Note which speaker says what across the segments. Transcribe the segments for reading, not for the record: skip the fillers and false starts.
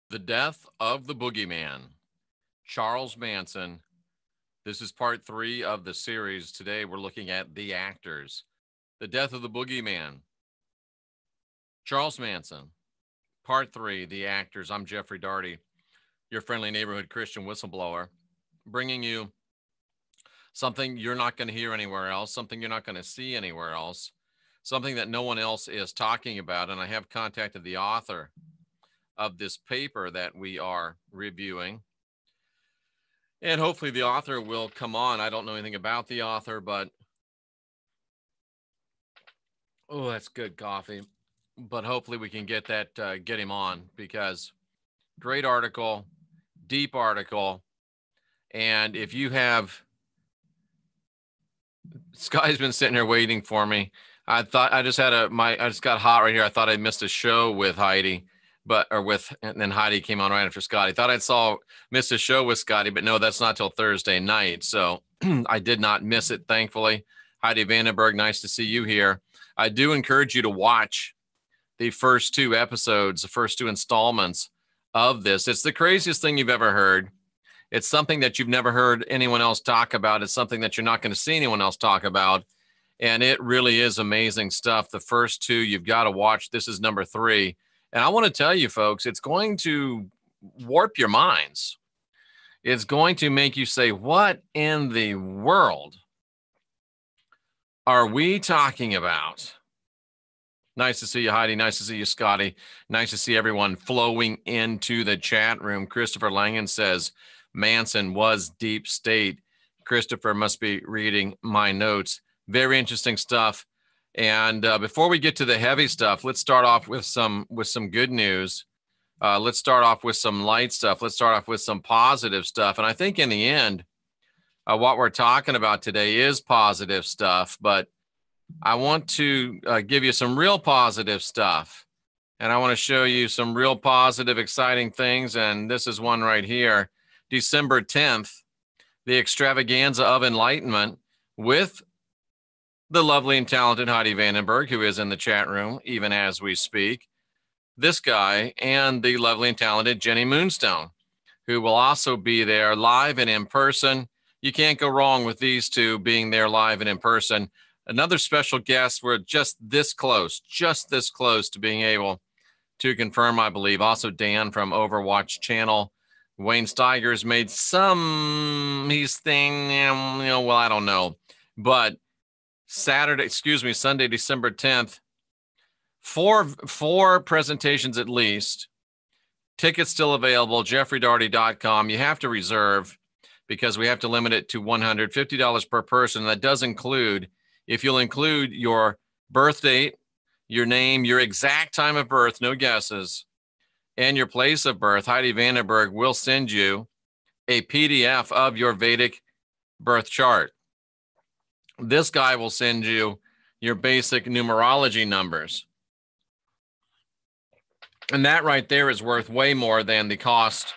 Speaker 1: The Death of the Boogeyman, Charles Manson. This is part 3 of the series. Today we're looking at the actors. The Death of the Boogeyman, Charles Manson, part 3, the actors. I'm Jeffrey Daugherty, your friendly neighborhood Christian whistleblower, bringing you something you're not going to hear anywhere else, something you're not going to see anywhere else, something that no one else is talking about. And I have contacted the author of this paper that we are reviewing. And hopefully the author will come on. I don't know anything about the author, but oh, that's good coffee. But hopefully we can get him on, because great article, deep article. And if you have, Sky's been sitting here waiting for me. I thought I just got hot right here. I thought I missed a show with Heidi, and then Heidi came on right after Scotty. Thought I missed a show with Scotty, but no, that's not till Thursday night. So I did not miss it, thankfully. Heidi Vandenberg, nice to see you here. I do encourage you to watch the first 2 episodes, the first 2 installments of this. It's the craziest thing you've ever heard. It's something that you've never heard anyone else talk about. It's something that you're not going to see anyone else talk about. And it really is amazing stuff. The first 2 you've got to watch. This is number 3. And I want to tell you, folks, it's going to warp your minds. It's going to make you say, what in the world are we talking about? Nice to see you, Heidi. Nice to see you, Scotty. Nice to see everyone flowing into the chat room. Christopher Langan says Manson was deep state. Christopher must be reading my notes. Very interesting stuff. And before we get to the heavy stuff, let's start off with some good news. Let's start off with some light stuff. Let's start off with some positive stuff. And I think in the end, what we're talking about today is positive stuff. But I want to give you some real positive stuff. And I want to show you some real positive, exciting things. And this is one right here. December 10th, the Extravaganza of Enlightenment with the lovely and talented Heidi Vandenberg, who is in the chat room, even as we speak. This guy and the lovely and talented Jenny Moonstone, who will also be there live and in person. You can't go wrong with these two being there live and in person. Another special guest. We're just this close to being able to confirm, I believe. Also, Dan from Overwatch Channel. Wayne Steiger's made he's thing, well, I don't know. But Sunday, December 10th, four presentations at least. Tickets still available, jeffreydaugherty.com. You have to reserve because we have to limit it to $150 per person. That does include, if you'll include your birth date, your name, your exact time of birth, no guesses, and your place of birth, Heidi Vandenberg will send you a PDF of your Vedic birth chart. This guy will send you your basic numerology numbers. And that right there is worth way more than the cost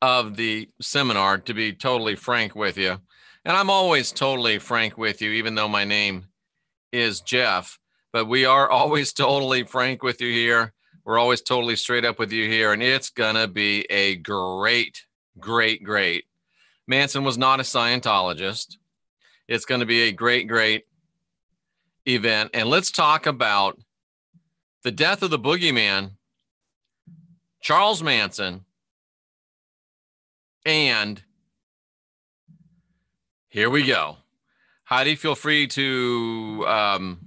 Speaker 1: of the seminar, to be totally frank with you. And I'm always totally frank with you, even though my name is Jeff. But we are always totally frank with you here. We're always totally straight up with you here. And it's going to be a great. Manson was not a Scientologist. It's going to be a great event. And let's talk about the death of the boogeyman, Charles Manson. And here we go. Heidi, feel free to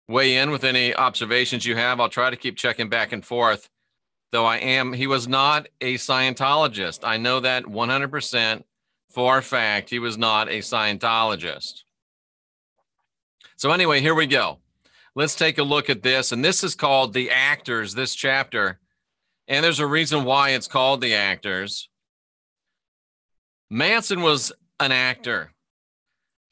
Speaker 1: weigh in with any observations you have. I'll try to keep checking back and forth, though he was not a Scientologist. I know that 100% for a fact. He was not a Scientologist. So anyway, here we go. Let's take a look at this. And this is called The Actors, this chapter. And there's a reason why it's called The Actors. Manson was an actor.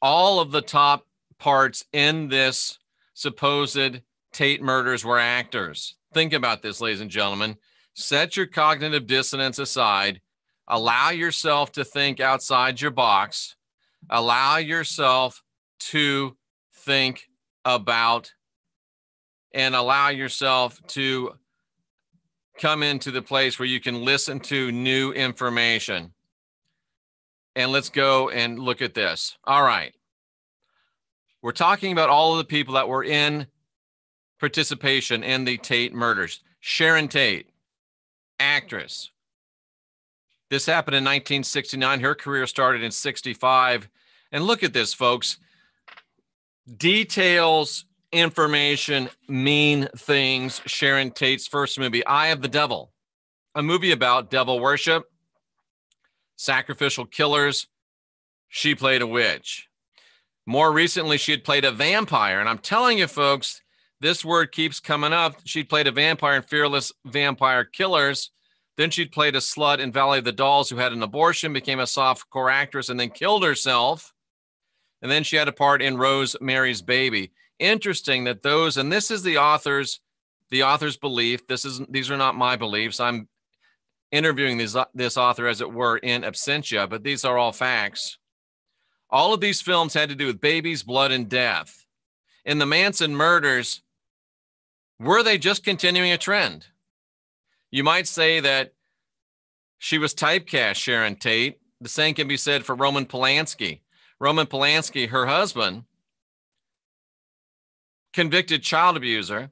Speaker 1: All of the top parts in this supposed Tate murders were actors. Think about this, ladies and gentlemen. Set your cognitive dissonance aside. Allow yourself to think outside your box. Allow yourself to think about and allow yourself to come into the place where you can listen to new information. And let's go and look at this. All right. We're talking about all of the people that were in participation in the Tate murders. Sharon Tate, actress. This happened in 1969. Her career started in 65. And look at this, folks. Details, information, mean things. Sharon Tate's first movie, Eye of the Devil, a movie about devil worship, sacrificial killers. She played a witch. More recently, she had played a vampire. And I'm telling you, folks, this word keeps coming up. She'd played a vampire in Fearless Vampire Killers. Then she'd played a slut in Valley of the Dolls who had an abortion, became a softcore actress, and then killed herself. And then she had a part in Rosemary's Baby. Interesting that those, and this is the author's belief. These are not my beliefs. I'm interviewing this author, as it were, in absentia, but these are all facts. All of these films had to do with babies, blood, and death. In the Manson murders, were they just continuing a trend? You might say that she was typecast, Sharon Tate. The same can be said for Roman Polanski. Roman Polanski, her husband, convicted child abuser,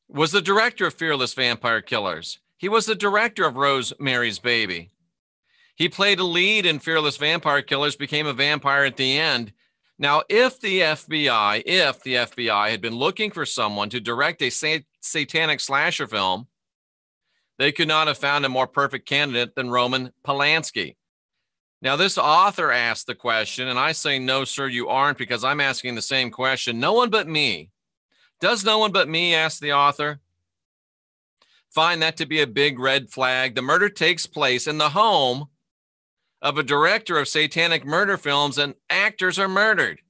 Speaker 1: was the director of Fearless Vampire Killers. He was the director of Rosemary's Baby. He played a lead in Fearless Vampire Killers, became a vampire at the end. Now, if the FBI had been looking for someone to direct a satanic slasher film, they could not have found a more perfect candidate than Roman Polanski. Now, this author asked the question, and I say, no, sir, you aren't, because I'm asking the same question. No one but me. Does no one but me, ask the author, find that to be a big red flag? The murder takes place in the home of a director of satanic murder films, and actors are murdered.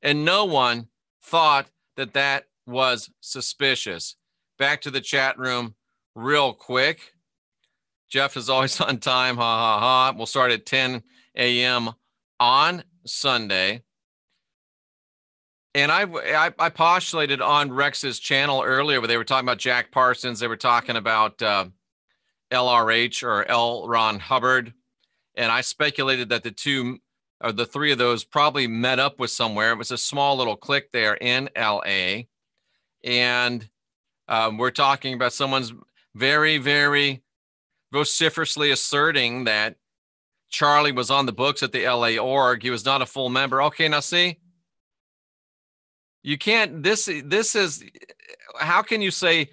Speaker 1: And no one thought that that was suspicious. Back to the chat room real quick. Jeff is always on time. Ha, ha, ha. We'll start at 10 a.m. on Sunday. And I postulated on Rex's channel earlier where they were talking about Jack Parsons. They were talking about LRH or L. Ron Hubbard. And I speculated that the three of those probably met up with somewhere. It was a small little clique there in LA. And we're talking about someone's very, very vociferously asserting that Charlie was on the books at the LA org. He was not a full member. Okay, now see, you can't, this is, how can you say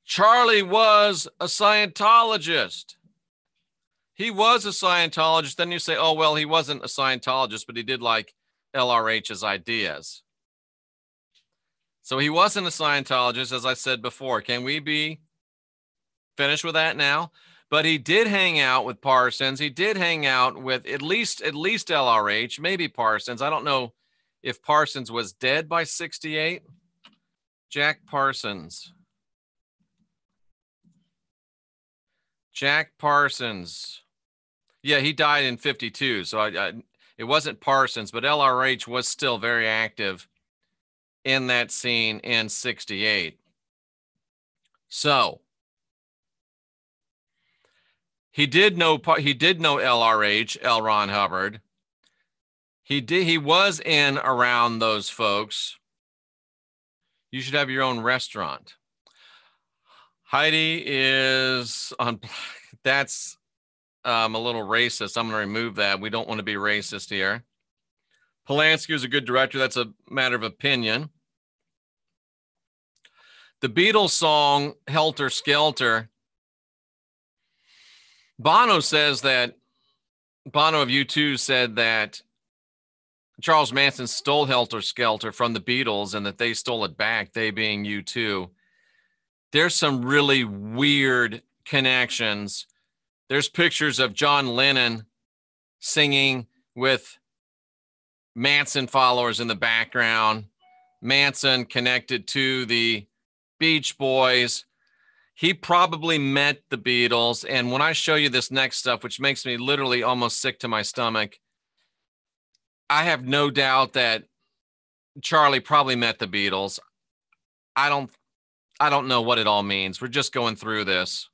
Speaker 1: Charlie was a Scientologist? He was a Scientologist. Then you say, oh, well, he wasn't a Scientologist, but he did like LRH's ideas. So he wasn't a Scientologist, as I said before. Can we be finished with that now? But he did hang out with Parsons. He did hang out with at least LRH, maybe Parsons. I don't know if Parsons was dead by 68. Jack Parsons. Jack Parsons. Yeah, he died in 52. So it wasn't Parsons, but LRH was still very active in that scene in 68. So he did know LRH, L. Ron Hubbard. He was in around those folks. You should have your own restaurant. Heidi is on. That's a little racist. I'm going to remove that. We don't want to be racist here. Polanski is a good director. That's a matter of opinion. The Beatles song Helter Skelter. Bono of U2 said that Charles Manson stole Helter Skelter from the Beatles and that they stole it back, they being U2. There's some really weird connections. There's pictures of John Lennon singing with Manson followers in the background. Manson connected to the Beach Boys. He probably met the Beatles. And when I show you this next stuff, which makes me literally almost sick to my stomach, I have no doubt that Charlie probably met the Beatles. I I don't know what it all means. We're just going through this.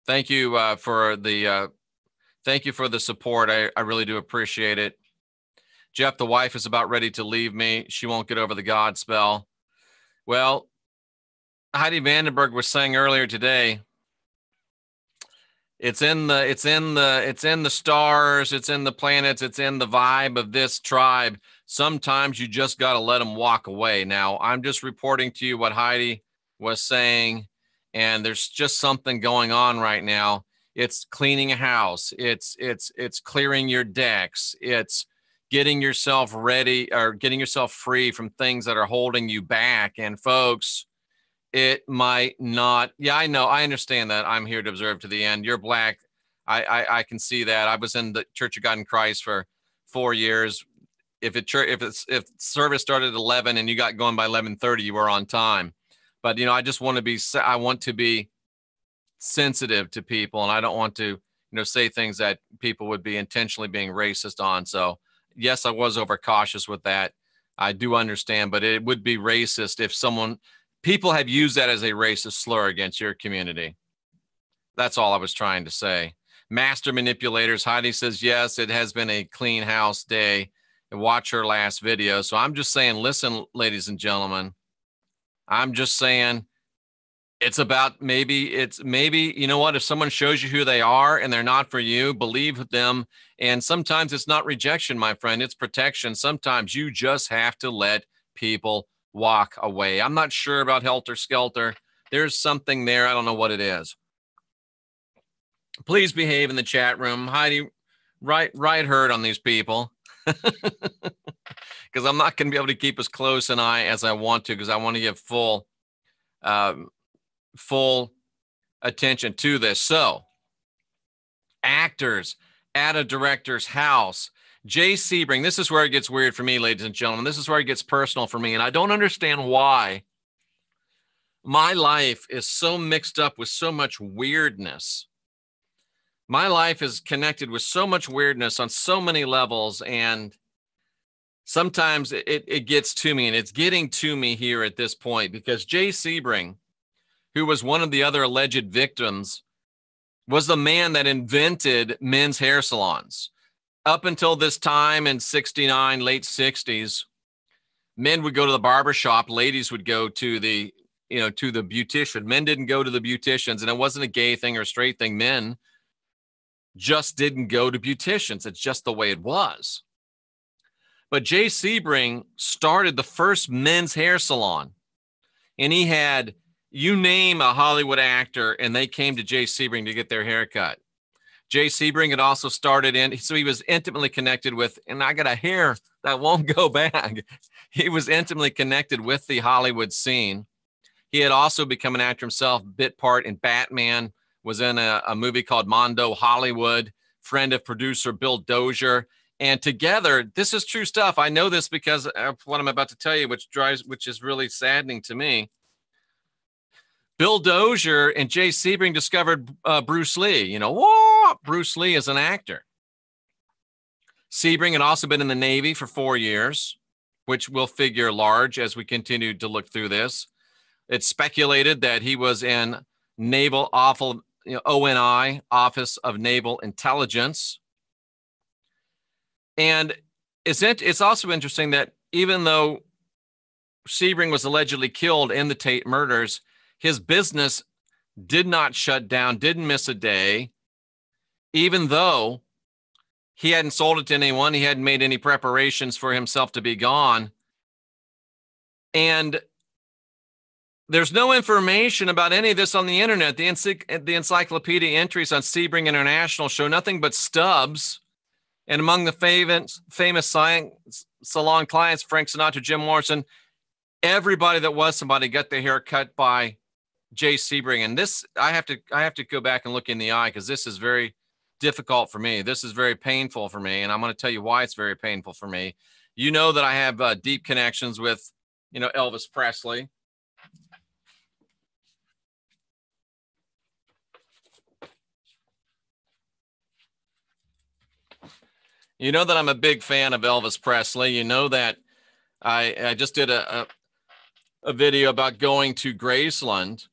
Speaker 1: Thank you for the support. I really do appreciate it. Jeff, the wife is about ready to leave me. She won't get over the God spell. Well, Heidi Vandenberg was saying earlier today, it's in the stars, it's in the planets, it's in the vibe of this tribe. Sometimes you just got to let them walk away. Now, I'm just reporting to you what Heidi was saying, and there's just something going on right now. It's cleaning a house. It's clearing your decks. It's getting yourself ready or getting yourself free from things that are holding you back. And folks, it might not. Yeah, I know. I understand that. I'm here to observe to the end. You're black. I can see that. I was in the Church of God in Christ for 4 years. If service started at 11 and you got going by 11:30, you were on time. But I just want to be sensitive to people, and I don't want to say things that people would be intentionally being racist on. So yes, I was overcautious with that. I do understand, but it would be racist if people have used that as a racist slur against your community. That's all I was trying to say. Master manipulators. Heidi says, yes, it has been a clean house day. And watch her last video. So I'm just saying, listen, ladies and gentlemen, I'm just saying it's about maybe, you know what, if someone shows you who they are and they're not for you, believe them. And sometimes it's not rejection, my friend, it's protection. Sometimes you just have to let people walk away. I'm not sure about Helter Skelter. There's something there. I don't know what it is. Please behave in the chat room. Heidi, right herd on these people. Because I'm not going to be able to keep as close an eye as I want to, because I want to give full attention to this. So, actors at a director's house. Jay Sebring, this is where it gets weird for me, ladies and gentlemen. This is where it gets personal for me, and I don't understand why my life is so mixed up with so much weirdness. My life is connected with so much weirdness on so many levels, and sometimes it gets to me, and it's getting to me here at this point, because Jay Sebring, who was one of the other alleged victims, was the man that invented men's hair salons. Up until this time in 69, late 60s, men would go to the barbershop, ladies would go to the beautician. Men didn't go to the beauticians, and it wasn't a gay thing or a straight thing. Men just didn't go to beauticians. It's just the way it was. But Jay Sebring started the first men's hair salon, and he had, you name a Hollywood actor, and they came to Jay Sebring to get their hair cut. Jay Sebring had also started so he was intimately connected with, and I got a hair that won't go back. He was intimately connected with the Hollywood scene. He had also become an actor himself, bit part in Batman, was in a movie called Mondo Hollywood, friend of producer Bill Dozier. And together, this is true stuff. I know this because of what I'm about to tell you, which is really saddening to me. Bill Dozier and Jay Sebring discovered Bruce Lee. Bruce Lee is an actor. Sebring had also been in the Navy for 4 years, which will figure large as we continue to look through this. It's speculated that he was in ONI, Office of Naval Intelligence. And it's also interesting that even though Sebring was allegedly killed in the Tate murders, his business did not shut down, didn't miss a day, even though he hadn't sold it to anyone. He hadn't made any preparations for himself to be gone. And there's no information about any of this on the internet. The encyclopedia entries on Sebring International show nothing but stubs. And among the famous salon clients, Frank Sinatra, Jim Morrison, everybody that was somebody got their hair cut by Jay Sebring. And this, I have to go back and look in the eye, because this is very difficult for me. This is very painful for me. And I'm going to tell you why it's very painful for me. You know that I have deep connections with, Elvis Presley. You know that I'm a big fan of Elvis Presley. You know that I just did a a video about going to Graceland.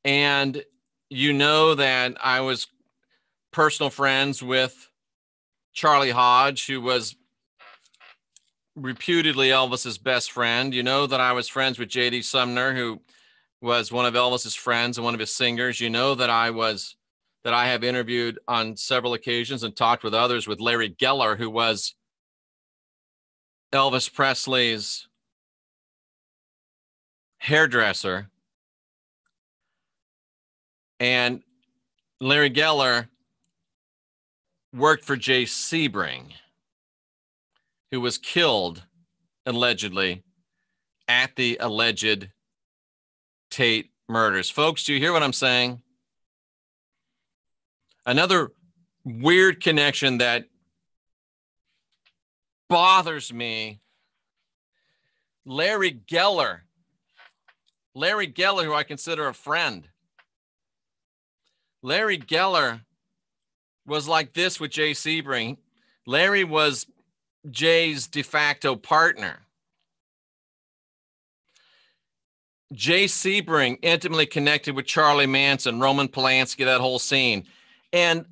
Speaker 1: And you know that I was personal friends with Charlie Hodge, who was reputedly Elvis's best friend. You know that I was friends with J.D. Sumner, who was one of Elvis's friends and one of his singers. You know that I have interviewed on several occasions and talked with others with Larry Geller, who was Elvis Presley's hairdresser. And Larry Geller worked for Jay Sebring, who was killed allegedly at the alleged Tate murders. Folks, do you hear what I'm saying? Another weird connection that bothers me. Larry Geller, who I consider a friend. Larry Geller was like this with Jay Sebring. Larry was Jay's de facto partner. Jay Sebring intimately connected with Charlie Manson, Roman Polanski, that whole scene. And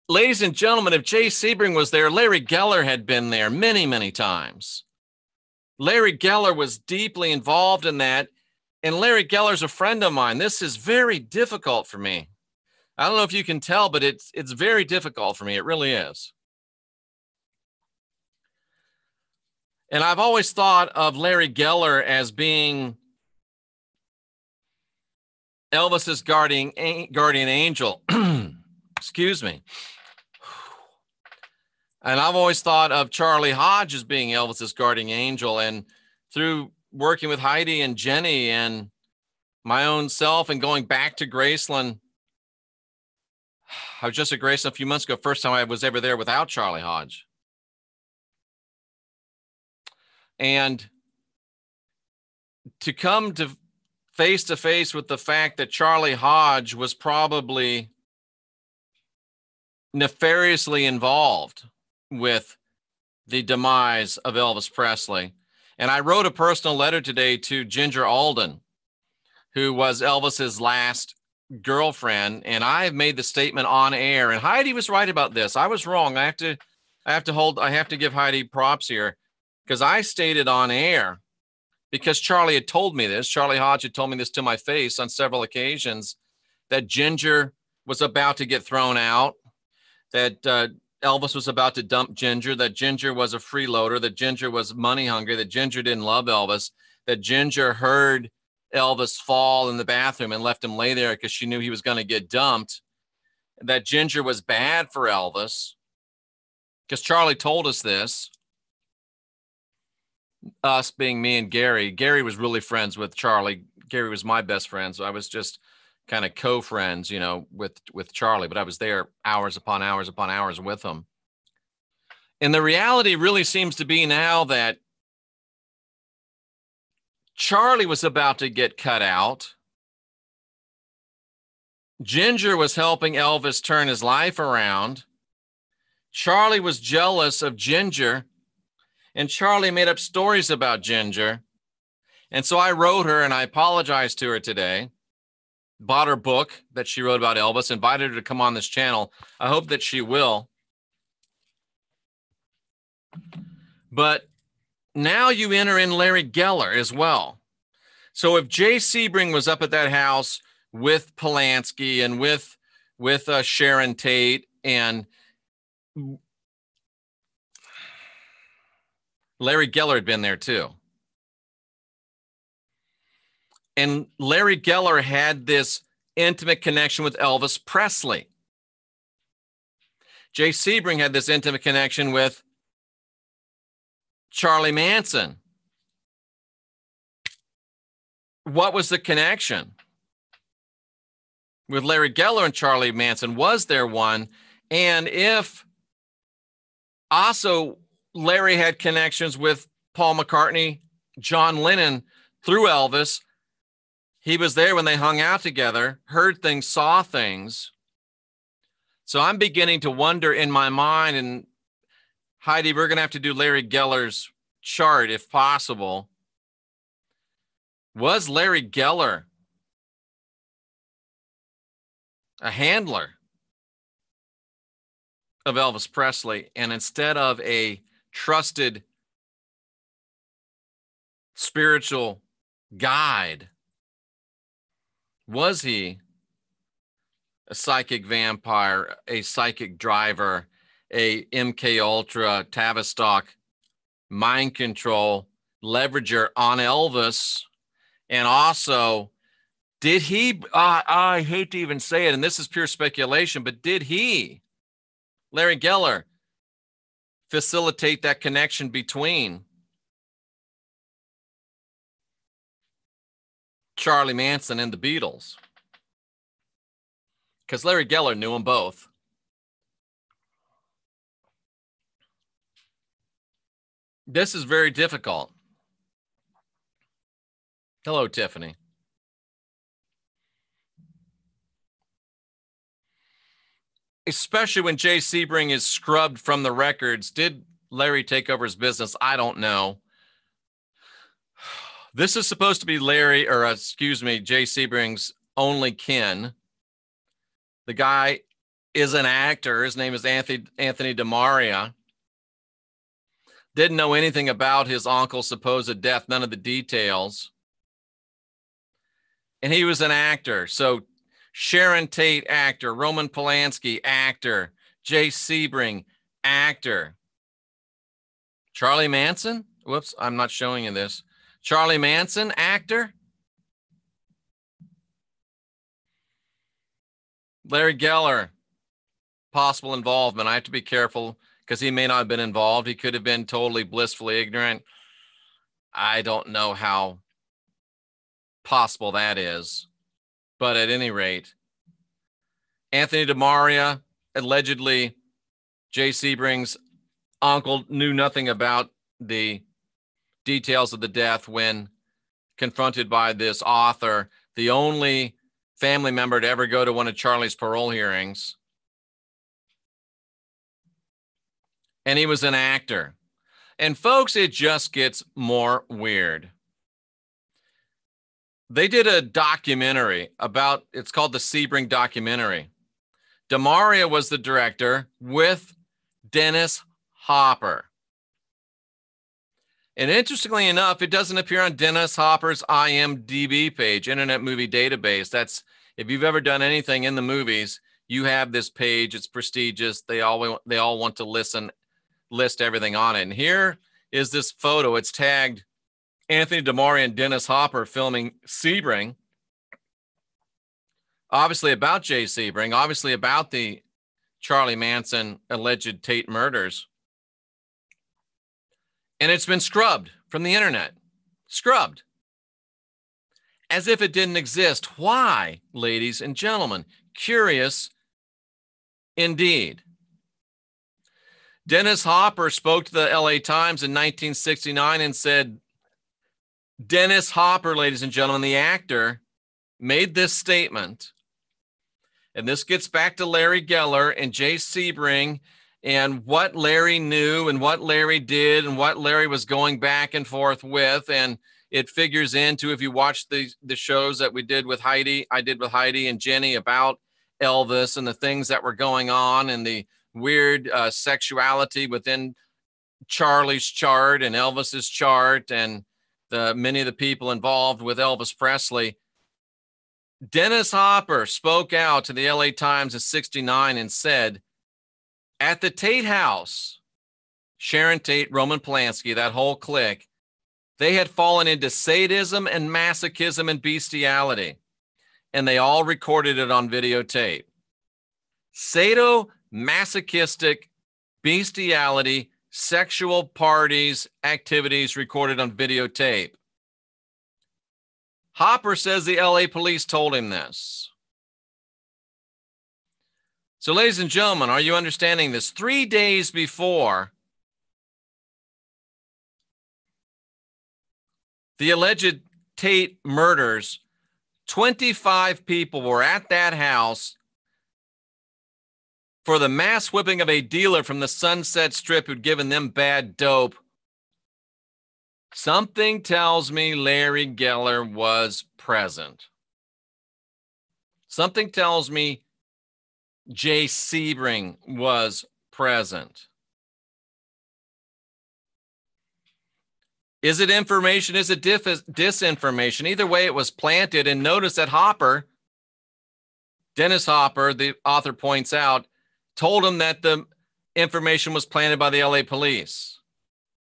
Speaker 1: ladies and gentlemen, if Jay Sebring was there, Larry Geller had been there many, many times. Larry Geller was deeply involved in that. And Larry Geller's a friend of mine. This is very difficult for me. I don't know if you can tell, but it's very difficult for me. It really is. And I've always thought of Larry Geller as being Elvis's guardian angel. Excuse me. And I've always thought of Charlie Hodge as being Elvis's guardian angel. And through working with Heidi and Jenny and my own self and going back to Graceland, I was just at Graceland a few months ago, first time I was ever there without Charlie Hodge. And to come to face with the fact that Charlie Hodge was probably nefariously involved with the demise of Elvis Presley. And I wrote a personal letter today to Ginger Alden, who was Elvis's last girlfriend. And I've made the statement on air, and Heidi was right about this. I was wrong. I have to give Heidi props here, because I stated on air, because Charlie had told me this, Charlie Hodge had told me this to my face on several occasions, that Ginger was about to get thrown out, that Elvis was about to dump Ginger, that Ginger was a freeloader, that Ginger was money hungry, that Ginger didn't love Elvis, that Ginger heard Elvis fall in the bathroom and left him lay there because she knew he was going to get dumped, that Ginger was bad for Elvis, because Charlie told us this, us being me and Gary. Gary was really friends with Charlie. Gary was my best friend, so I was just kind of co-friends, you know, with Charlie, but I was there hours upon hours upon hours with him. And the reality really seems to be now that Charlie was about to get cut out. Ginger was helping Elvis turn his life around. Charlie was jealous of Ginger, and Charlie made up stories about Ginger. And so I wrote her, and I apologized to her today, bought her book that she wrote about Elvis, invited her to come on this channel. I hope that she will. But now you enter in Larry Geller as well. So if Jay Sebring was up at that house with Polanski and with Sharon Tate, and Larry Geller had been there too. And Larry Geller had this intimate connection with Elvis Presley. Jay Sebring had this intimate connection with Charlie Manson. What was the connection with Larry Geller and Charlie Manson? Was there one? And if also Larry had connections with Paul McCartney, John Lennon through Elvis, he was there when they hung out together, heard things, saw things. So I'm beginning to wonder in my mind, and Heidi, we're going to have to do Larry Geller's chart, if possible. Was Larry Geller a handler of Elvis Presley? And instead of a trusted spiritual guide, was he a psychic vampire, a psychic driver, a MK Ultra, Tavistock, mind control, leverager on Elvis? And also, did he, I hate to even say it, and this is pure speculation, but did he, Larry Geller, facilitate that connection between Charlie Manson and the Beatles? Because Larry Geller knew them both. This is very difficult. Hello, Tiffany. Especially when Jay Sebring is scrubbed from the records. Did Larry take over his business? I don't know. This is supposed to be Larry, or excuse me, Jay Sebring's only kin. The guy is an actor. His name is Anthony DeMaria. Didn't know anything about his uncle's supposed death, none of the details. And he was an actor. So Sharon Tate, actor. Roman Polanski, actor. Jay Sebring, actor. Charlie Manson? Whoops, I'm not showing you this. Charlie Manson, actor. Larry Geller, possible involvement. I have to be careful because he may not have been involved. He could have been totally blissfully ignorant. I don't know how possible that is. But at any rate, Anthony DeMaria, allegedly Jay Sebring's uncle, knew nothing about the details of the death when confronted by this author, the only family member to ever go to one of Charlie's parole hearings. And he was an actor. And folks, it just gets more weird. They did a documentary about, it's called the Sebring documentary. DeMaria was the director with Dennis Hopper. And interestingly enough, it doesn't appear on Dennis Hopper's IMDb page, Internet Movie Database. That's, if you've ever done anything in the movies, you have this page. It's prestigious. They all want to list everything on it. And here is this photo. It's tagged Anthony DeMaria and Dennis Hopper filming Sebring. Obviously about Jay Sebring, obviously about the Charlie Manson alleged Tate murders. And it's been scrubbed from the internet. Scrubbed. As if it didn't exist. Why, ladies and gentlemen? Curious indeed. Dennis Hopper spoke to the LA Times in 1969 and said, Dennis Hopper, ladies and gentlemen, the actor, made this statement. And this gets back to Larry Geller and Jay Sebring and what Larry knew and what Larry did and what Larry was going back and forth with. And it figures into, if you watch the shows that we did with Heidi, I did with Heidi and Jenny about Elvis and the things that were going on and the weird sexuality within Charlie's chart and Elvis's chart and many of the people involved with Elvis Presley. Dennis Hopper spoke out to the LA Times in 69 and said, at the Tate house, Sharon Tate, Roman Polanski, that whole clique, they had fallen into sadism and masochism and bestiality, and they all recorded it on videotape. Sadomasochistic bestiality, sexual parties, activities recorded on videotape. Hopper says the LA police told him this. So, ladies and gentlemen, are you understanding this? 3 days before the alleged Tate murders, 25 people were at that house for the mass whipping of a dealer from the Sunset Strip who'd given them bad dope Something tells me Larry Geller was present. Something tells me Jay Sebring was present. Is it information? Is it disinformation? Either way, it was planted. And notice that Hopper, Dennis Hopper, the author points out, told him that the information was planted by the LA police.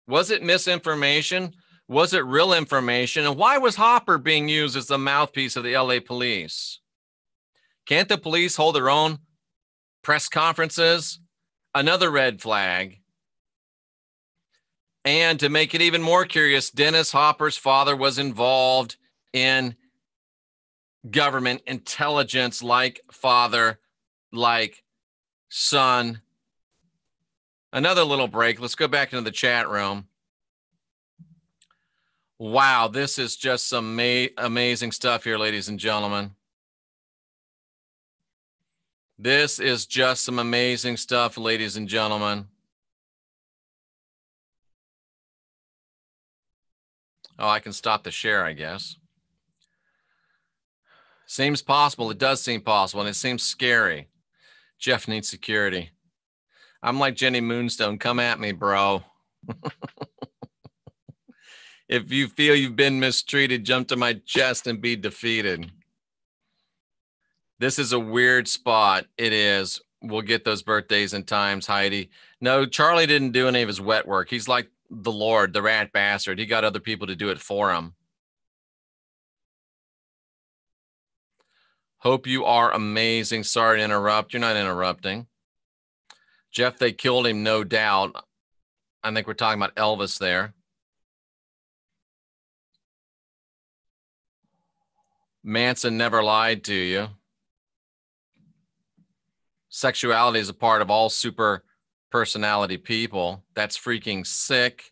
Speaker 1: Was it misinformation? Was it real information? And why was Hopper being used as the mouthpiece of the LA police? Can't the police hold their own press conferences? Another red flag. And to make it even more curious, Dennis Hopper's father was involved in government intelligence, like father, like son. Another little break. Let's go back into the chat room. Wow, this is just some amazing stuff here, ladies and gentlemen. This is just some amazing stuff, ladies and gentlemen. Oh, I can stop the share, I guess. Seems possible. It does seem possible, and it seems scary. Jeff needs security. I'm like Jenny Moonstone. Come at me, bro. If you feel you've been mistreated, jump to my chest and be defeated. This is a weird spot. It is. We'll get those birthdays and times, Heidi. No, Charlie didn't do any of his wet work. He's like the Lord, the rat bastard. He got other people to do it for him. Hope you are amazing. Sorry to interrupt. You're not interrupting. Jeff, they killed him, no doubt. I think we're talking about Elvis there. Manson never lied to you. Sexuality is a part of all super personality people. That's freaking sick.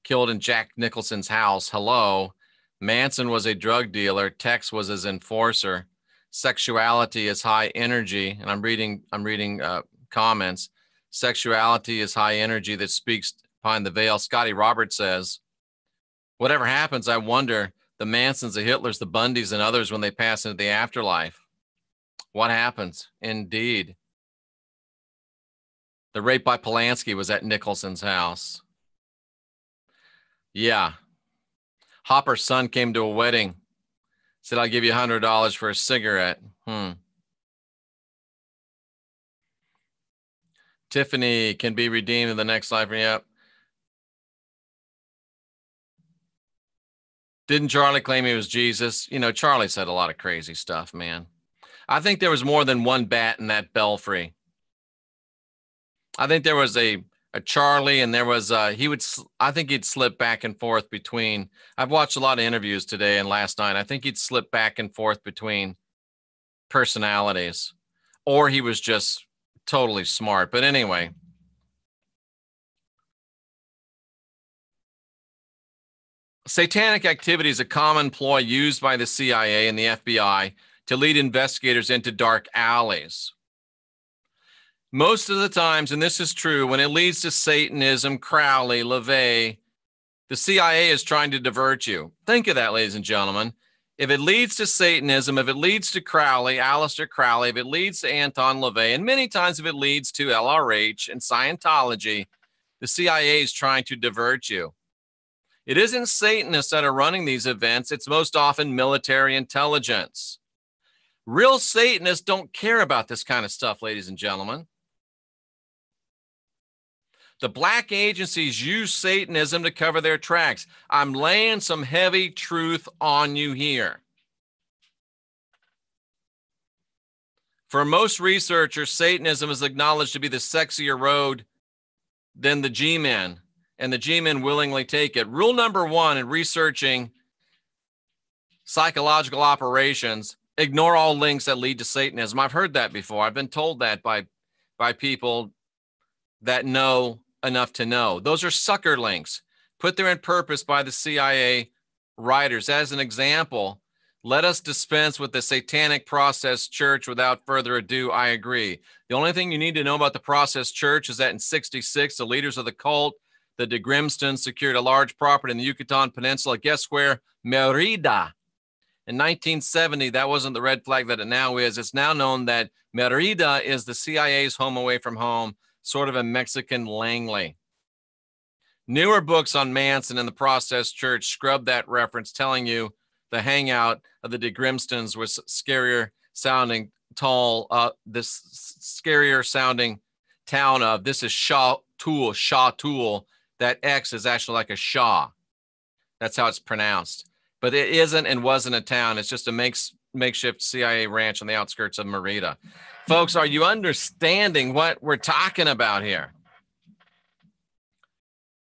Speaker 1: Killed in Jack Nicholson's house. Hello. Manson was a drug dealer. Tex was his enforcer. Sexuality is high energy. And I'm reading comments. Sexuality is high energy that speaks behind the veil. Scotty Roberts says, whatever happens, I wonder, the Mansons, the Hitlers, the Bundys, and others when they pass into the afterlife. What happens? Indeed. The rape by Polanski was at Nicholson's house. Yeah. Hopper's son came to a wedding. Said, I'll give you $100 for a cigarette. Tiffany can be redeemed in the next life. Yep. Didn't Charlie claim he was Jesus? You know, Charlie said a lot of crazy stuff, man. I think there was more than one bat in that belfry. I think there was a Charlie, and there was I think he'd slip back and forth between. I've watched a lot of interviews today and last night. I think he'd slip back and forth between personalities, or he was just totally smart. But anyway, satanic activity is a common ploy used by the CIA and the FBI to lead investigators into dark alleys. Most of the times, and this is true, when it leads to Satanism, Crowley, LaVey, the CIA is trying to divert you. Think of that, ladies and gentlemen. If it leads to Satanism, if it leads to Crowley, Aleister Crowley, if it leads to Anton LaVey, and many times if it leads to LRH and Scientology, the CIA is trying to divert you. It isn't Satanists that are running these events. It's most often military intelligence. Real Satanists don't care about this kind of stuff, ladies and gentlemen. The black agencies use Satanism to cover their tracks. I'm laying some heavy truth on you here. For most researchers, Satanism is acknowledged to be the sexier road than the G-men, and the G-men willingly take it. Rule number one in researching psychological operations, ignore all links that lead to Satanism. I've heard that before. I've been told that by people that know enough to know. Those are sucker links put there on purpose by the CIA writers. As an example, let us dispense with the satanic process church without further ado. I agree. The only thing you need to know about the process church is that in 1966, the leaders of the cult, The de Grimstons secured a large property in the Yucatan Peninsula. Guess where? Merida. In 1970, that wasn't the red flag that it now is. It's now known that Merida is the CIA's home away from home, sort of a Mexican Langley. Newer books on Manson and the Process Church scrub that reference, telling you the hangout of the de Grimstons was scarier sounding this scarier sounding town of, this is Shah Tool. That X is actually like a Shah. That's how it's pronounced. But it isn't and wasn't a town. It's just a makeshift CIA ranch on the outskirts of Merida. Folks, are you understanding what we're talking about here?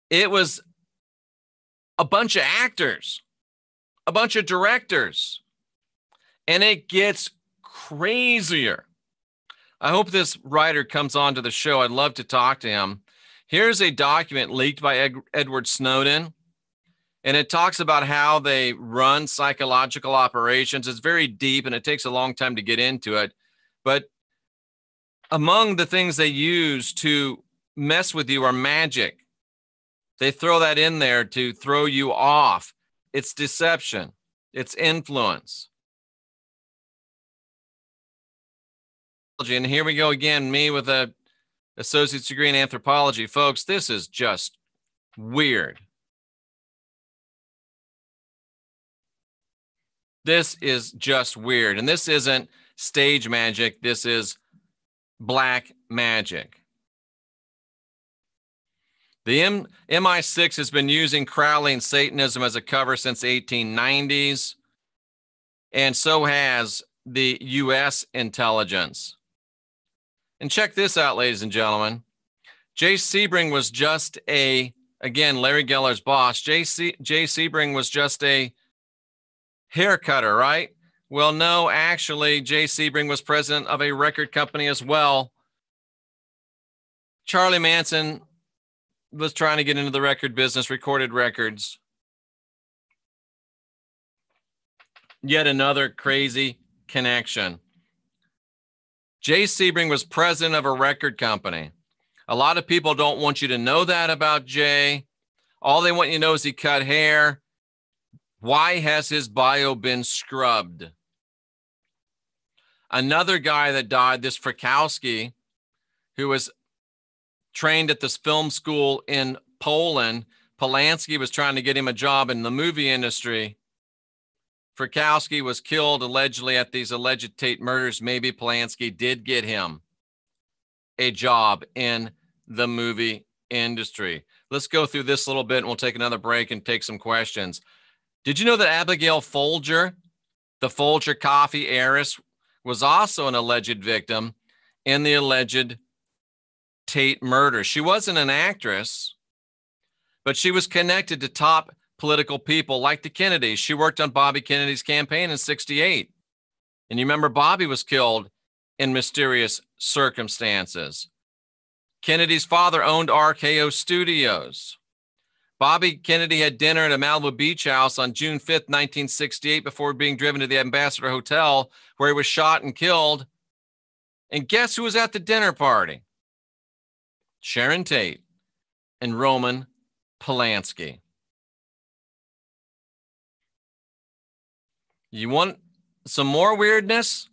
Speaker 1: It was a bunch of actors, a bunch of directors, and it gets crazier. I hope this writer comes on to the show. I'd love to talk to him. Here's a document leaked by Edward Snowden, and it talks about how they run psychological operations. It's very deep, and it takes a long time to get into it. But among the things they use to mess with you are magic. They throw that in there to throw you off. It's deception. It's influence. And here we go again, me with an associate's degree in anthropology. Folks, this is just weird. This is just weird. And this isn't stage magic. This is black magic. The MI6 has been using Crowley and Satanism as a cover since the 1890s, and so has the U.S. intelligence. And check this out, ladies and gentlemen. Jay Sebring was just again, Larry Geller's boss. Jay Sebring was just a hair cutter, right? Well, no, actually, Jay Sebring was president of a record company as well. Charlie Manson was trying to get into the record business, recorded records. Yet another crazy connection. Jay Sebring was president of a record company. A lot of people don't want you to know that about Jay. All they want you to know is he cut hair. Why has his bio been scrubbed? Another guy that died, this Frykowski, who was trained at this film school in Poland. Polanski was trying to get him a job in the movie industry. Frykowski was killed allegedly at these alleged Tate murders. Maybe Polanski did get him a job in the movie industry. Let's go through this a little bit and we'll take another break and take some questions. Did you know that Abigail Folger, the Folger coffee heiress, was also an alleged victim in the alleged Tate murder? She wasn't an actress, but she was connected to top political people like the Kennedys. She worked on Bobby Kennedy's campaign in '68. And you remember Bobby was killed in mysterious circumstances. Kennedy's father owned RKO Studios. Bobby Kennedy had dinner at a Malibu beach house on June 5th, 1968, before being driven to the Ambassador Hotel, where he was shot and killed. And guess who was at the dinner party? Sharon Tate and Roman Polanski. You want some more weirdness?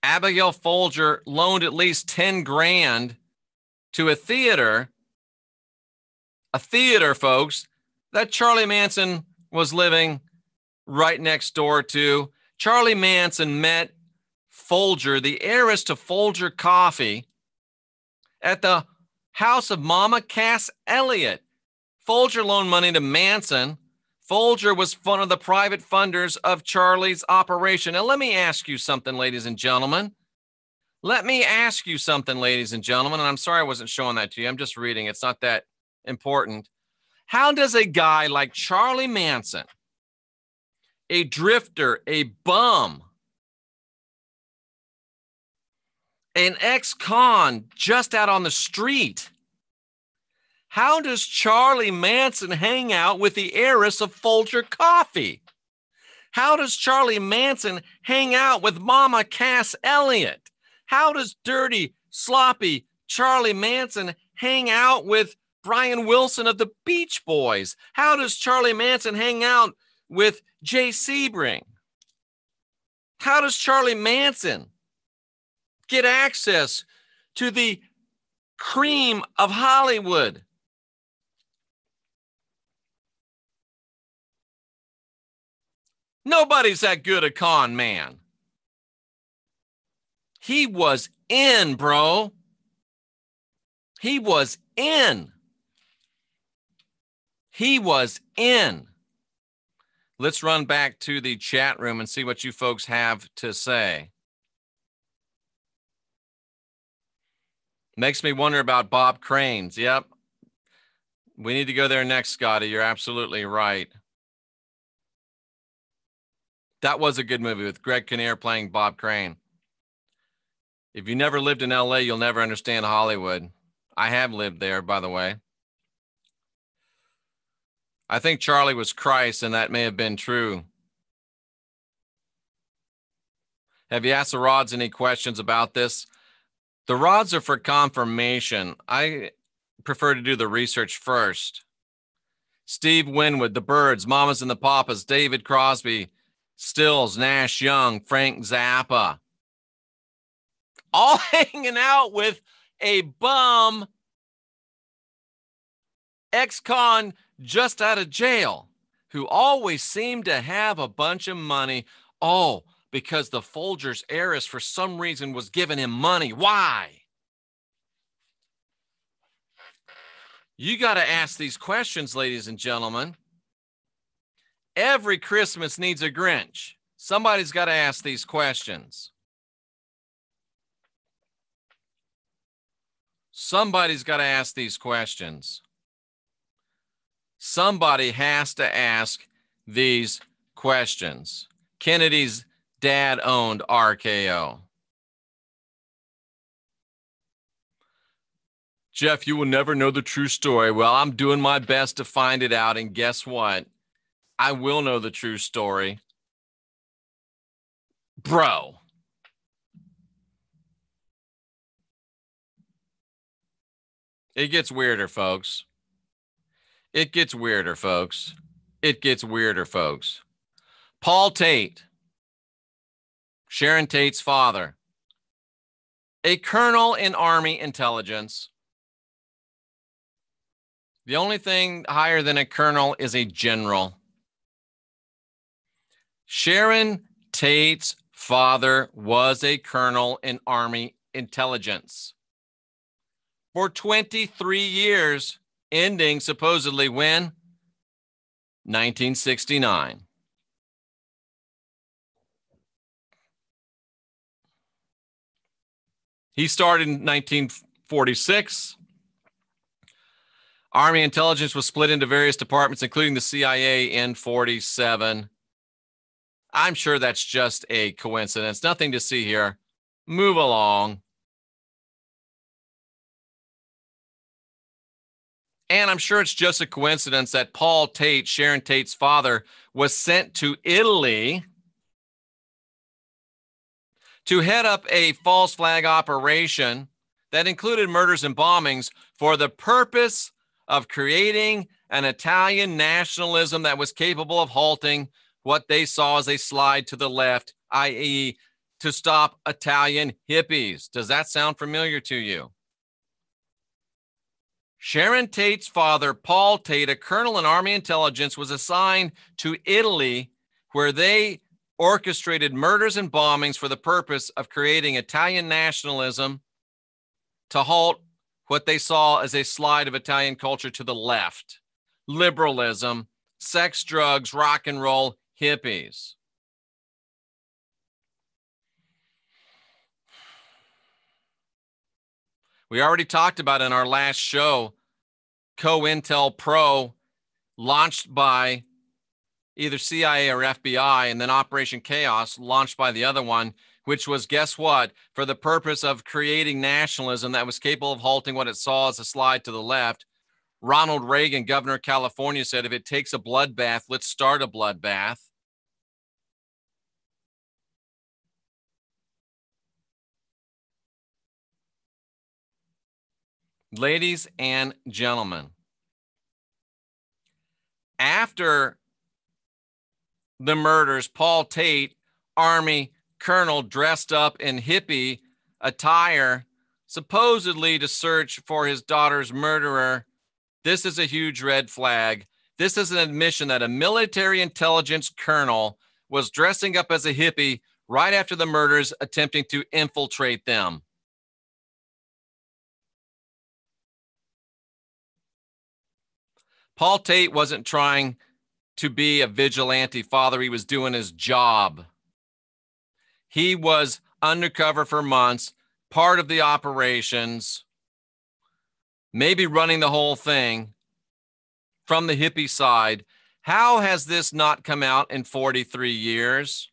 Speaker 1: Abigail Folger loaned at least 10 grand to a theater, folks, that Charlie Manson was living right next door to. Charlie Manson met Folger, the heiress to Folger Coffee, at the house of Mama Cass Elliott. Folger loaned money to Manson. Folger was one of the private funders of Charlie's operation. Now, let me ask you something, ladies and gentlemen. And I'm sorry I wasn't showing that to you. I'm just reading. It's not that important. How does a guy like Charlie Manson, a drifter, a bum, an ex-con just out on the street, how does Charlie Manson hang out with the heiress of Folger Coffee? How does Charlie Manson hang out with Mama Cass Elliott? How does dirty, sloppy Charlie Manson hang out with Brian Wilson of the Beach Boys? How does Charlie Manson hang out with Jay Sebring? How does Charlie Manson get access to the cream of Hollywood? Nobody's that good a con man. He was in, bro. He was in. He was in. Let's run back to the chat room and see what you folks have to say. Makes me wonder about Bob Cranes. Yep. We need to go there next, Scotty. You're absolutely right. That was a good movie with Greg Kinnear playing Bob Crane. If you never lived in LA, you'll never understand Hollywood. I have lived there, by the way. I think Charlie was Christ, and that may have been true. Have you asked the Rods any questions about this? The Rods are for confirmation. I prefer to do the research first. Steve Winwood, The Byrds, Mamas and the Papas, David Crosby, Stills, Nash Young, Frank Zappa. All hanging out with a bum ex-con just out of jail who always seemed to have a bunch of money. Oh, because the Folgers heiress for some reason was giving him money. Why? You got to ask these questions, ladies and gentlemen. Every Christmas needs a Grinch. Somebody's got to ask these questions. Somebody's got to ask these questions. Somebody has to ask these questions. Kennedy's dad owned RKO. Jeff, you will never know the true story. Well, I'm doing my best to find it out, and guess what? I will know the true story. Bro. It gets weirder, folks. It gets weirder, folks. It gets weirder, folks. Paul Tate, Sharon Tate's father, a colonel in Army intelligence. The only thing higher than a colonel is a general. Sharon Tate's father was a colonel in Army intelligence for 23 years, ending supposedly when? 1969. He started in 1946. Army intelligence was split into various departments, including the CIA in 47. I'm sure that's just a coincidence. Nothing to see here. Move along. And I'm sure it's just a coincidence that Paul Tate, Sharon Tate's father, was sent to Italy to head up a false flag operation that included murders and bombings for the purpose of creating an Italian nationalism that was capable of halting what they saw as a slide to the left, i.e., to stop Italian hippies. Does that sound familiar to you? Sharon Tate's father, Paul Tate, a colonel in Army intelligence, was assigned to Italy, where they orchestrated murders and bombings for the purpose of creating Italian nationalism to halt what they saw as a slide of Italian culture to the left. Liberalism, sex, drugs, rock and roll, hippies. We already talked about in our last show, COINTELPRO, launched by either CIA or FBI, and then Operation Chaos, launched by the other one, which was, guess what? For the purpose of creating nationalism that was capable of halting what it saw as a slide to the left. Ronald Reagan, governor of California, said, if it takes a bloodbath, let's start a bloodbath. Ladies and gentlemen, after the murders, Paul Tate, Army colonel dressed up in hippie attire, supposedly to search for his daughter's murderer. This is a huge red flag. This is an admission that a military intelligence colonel was dressing up as a hippie right after the murders, attempting to infiltrate them. Paul Tate wasn't trying to be a vigilante father. He was doing his job. He was undercover for months, part of the operations, maybe running the whole thing from the hippie side. How has this not come out in 43 years?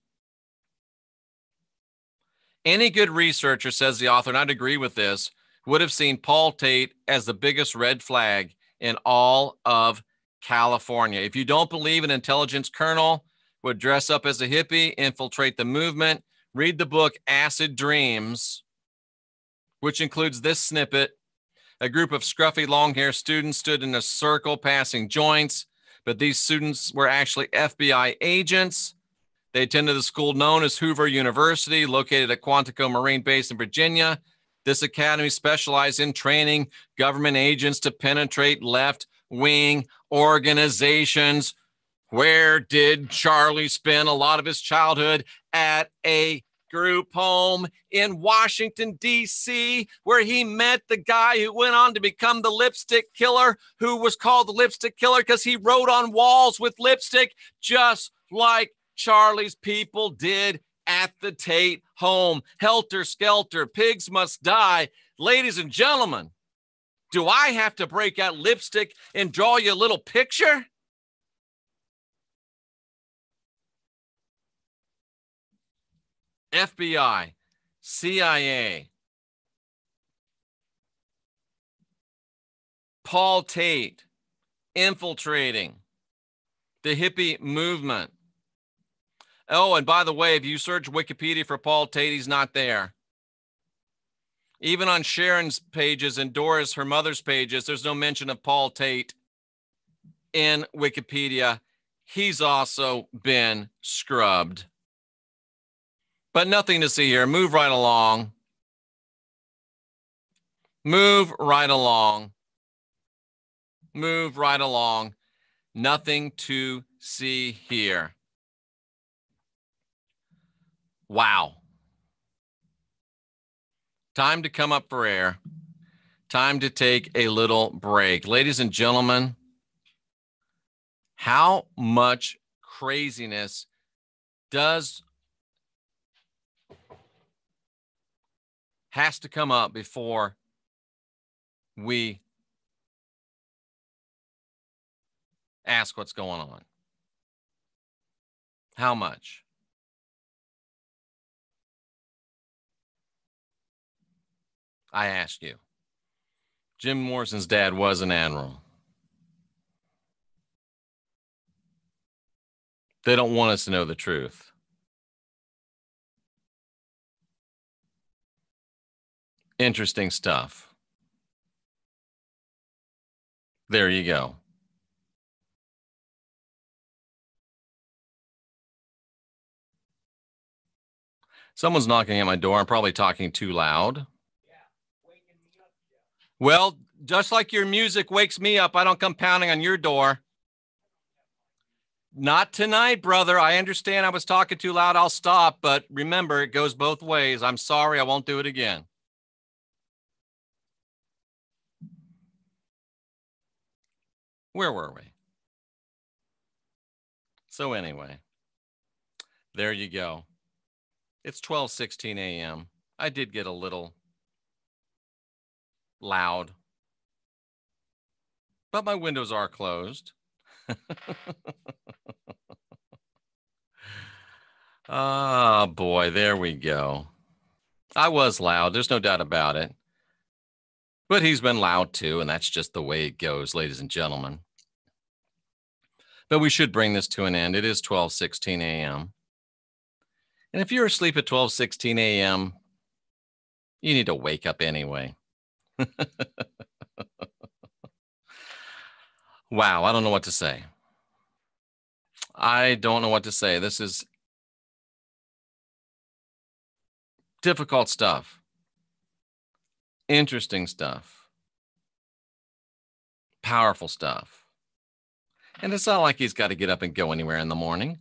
Speaker 1: Any good researcher, says the author, and I'd agree with this, would have seen Paul Tate as the biggest red flag in all of California. If you don't believe an intelligence colonel would dress up as a hippie, infiltrate the movement, read the book Acid Dreams, which includes this snippet. A group of scruffy long-haired students stood in a circle passing joints, but these students were actually FBI agents. They attended the school known as Hoover University, located at Quantico Marine Base in Virginia. This academy specialized in training government agents to penetrate left-wing organizations. Where did Charlie spend a lot of his childhood? At a group home in Washington, D.C., where he met the guy who went on to become the lipstick killer, who was called the lipstick killer because he wrote on walls with lipstick, just like Charlie's people did at the Tate home. Helter skelter, pigs must die. Ladies and gentlemen, do I have to break out lipstick and draw you a little picture? FBI, CIA, Paul Tate infiltrating the hippie movement. Oh, and by the way, if you search Wikipedia for Paul Tate, he's not there. Even on Sharon's pages and Doris, her mother's pages, there's no mention of Paul Tate in Wikipedia. He's also been scrubbed. But nothing to see here. Move right along. Move right along. Move right along. Nothing to see here. Wow. Time to come up for air. Time to take a little break. Ladies and gentlemen, how much craziness has to come up before we ask what's going on? How much? I ask you. Jim Morrison's dad was an admiral. They don't want us to know the truth. Interesting stuff. There you go. Someone's knocking at my door. I'm probably talking too loud. Well, just like your music wakes me up, I don't come pounding on your door. Not tonight, brother. I understand I was talking too loud. I'll stop. But remember, it goes both ways. I'm sorry. I won't do it again. Where were we? So anyway, there you go. It's 12:16 a.m. I did get a little loud, but my windows are closed. Oh, boy, there we go. I was loud. There's no doubt about it. But he's been loud too, and that's just the way it goes, ladies and gentlemen. But we should bring this to an end. It is 12:16 a.m. And if you're asleep at 12:16 a.m., you need to wake up anyway. Wow, I don't know what to say. I don't know what to say. This is difficult stuff. Interesting stuff. Powerful stuff. And it's not like he's got to get up and go anywhere in the morning.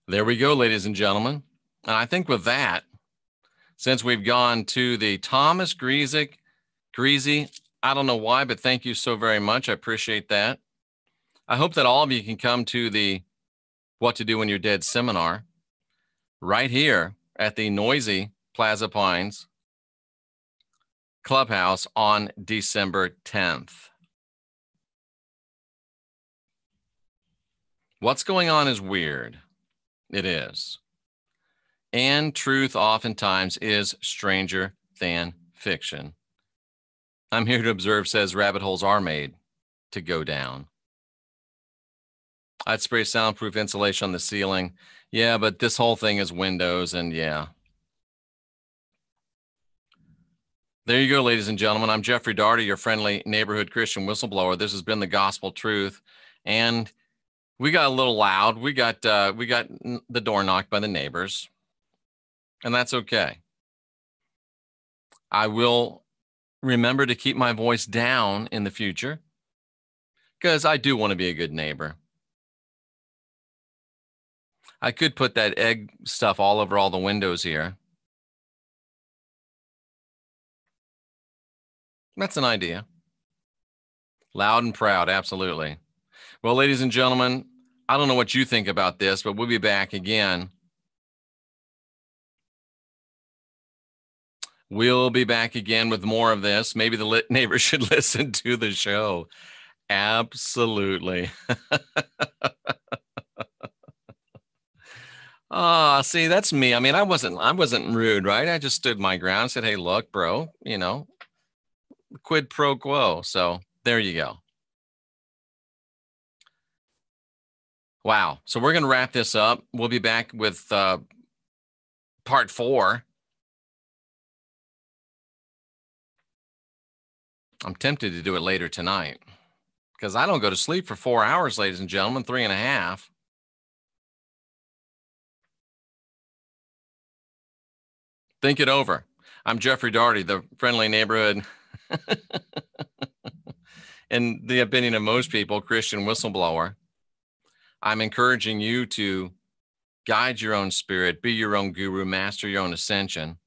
Speaker 1: There we go, ladies and gentlemen. And I think with that, since we've gone to the Thomas Greasy, I don't know why, but thank you so very much. I appreciate that. I hope that all of you can come to the What to Do When You're Dead seminar right here at the noisy Plaza Pines Clubhouse on December 10th. What's going on is weird. It is. And truth oftentimes is stranger than fiction. I'm here to observe, says rabbit holes are made to go down. I'd spray soundproof insulation on the ceiling. Yeah, but this whole thing is windows, and yeah. There you go, ladies and gentlemen. I'm Jeffrey Daugherty, your friendly neighborhood Christian whistleblower. This has been the Gospel Truth, and we got a little loud. We got the door knocked by the neighbors, and that's okay. I will remember to keep my voice down in the future because I do want to be a good neighbor. I could put that egg stuff all over all the windows here. That's an idea. Loud and proud, absolutely. Well, ladies and gentlemen, I don't know what you think about this, but we'll be back again. We'll be back again with more of this. Maybe the neighbors should listen to the show. Absolutely. See, that's me. I mean, I wasn't rude, right? I just stood my ground, said, hey, look, bro, quid pro quo. So there you go. Wow. So we're going to wrap this up. We'll be back with part 4. I'm tempted to do it later tonight because I don't go to sleep for 4 hours, ladies and gentlemen, 3.5. Think it over. I'm Jeffrey Daugherty, the friendly neighborhood, in the opinion of most people, Christian whistleblower. I'm encouraging you to guide your own spirit, be your own guru, master your own ascension.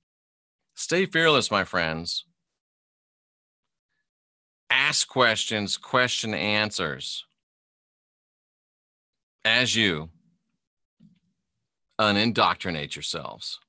Speaker 1: Stay fearless, my friends. Ask questions, question answers as you unindoctrinate yourselves.